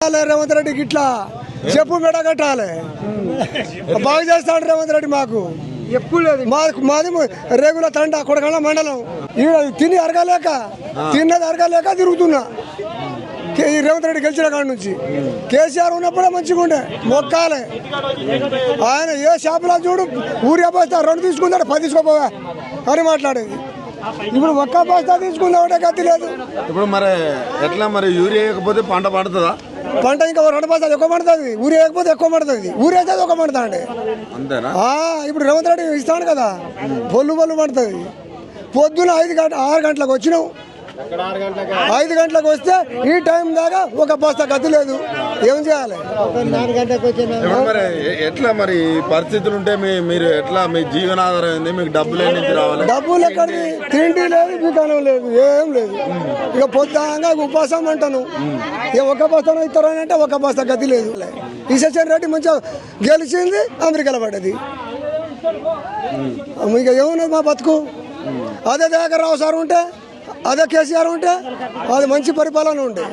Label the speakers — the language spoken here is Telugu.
Speaker 1: పెట్టాలి రేవంత్ రెడ్డికి, ఇట్లా చెప్పు మెడగట్టాలి. బాగా చేస్తాడు రేవంత్ రెడ్డి. మాకు ఎప్పుడు లేదు. మాది రేగుల తండ కొడగళ్ళ మండలం. ఈడ తిని అరగలేక తిన్నది అరగలేక తిరుగుతున్నా. ఈ రేవంత్ రెడ్డి గెలిచిన కాడ నుంచి కేసీఆర్ ఉన్నప్పుడే మంచిగా ఉండే. మొక్కాలే ఆయన. ఏ షాపులో చూడు ఊరిగా బస్తా 2 తీసుకుందాడు 10 తీసుకోపోవా అని మాట్లాడేది. ఇప్పుడు ఒక్క బస్తా తీసుకుందామంటే గతి లేదు.
Speaker 2: ఇప్పుడు మరి ఎట్లా మరి యూరియా వేయకపోతే పంట పండుతుందా?
Speaker 1: పంట ఇంకా 2 బస్తాలు ఎక్కువ పడుతుంది. ఊరి వేయకపోతే ఎక్కువ పడుతుంది. ఊరి వేసేది ఒక పడుతుంది అండి.
Speaker 2: అంతేనా?
Speaker 1: ఇప్పుడు రేవంత్ రెడ్డి ఇస్తాడు కదా, పొల్లు పడుతుంది. పొద్దున 6 గంటలకు వచ్చినాం. 5 గంటలకు వస్తే ఈ టైం దాకా ఒక బస్తా గతి లేదు. ఏం చేయాలి? 4 గంటలకు వచ్చిన
Speaker 2: మరి ఎట్లా మరి పరిస్థితులు ఉంటే మీరు ఎట్లా మీ జీవనాధారం ఏంది? మీకు డబ్బులు ఏంటి రావాలి?
Speaker 1: డబ్బులు ఎక్కడిది? తిండి లేదు, దుకాణం లేదు, ఏం లేదు. ఇక పొద్దుగా ఉపవాసం అంటాను. ఇక ఒక బస్తాను ఇస్తారని అంటే ఒక బస్తా గతి లేదు. ఈశ్వర్ రెడ్డి మంచిగా గెలిచింది, అమెరికాలో పడ్డది. ఇక ఏమున్నది మా బతుకు? అదే దగ్గర రావు సార్ ఉంటే, అదే కేసీఆర్ ఉంటే అది మంచి పరిపాలన ఉండే.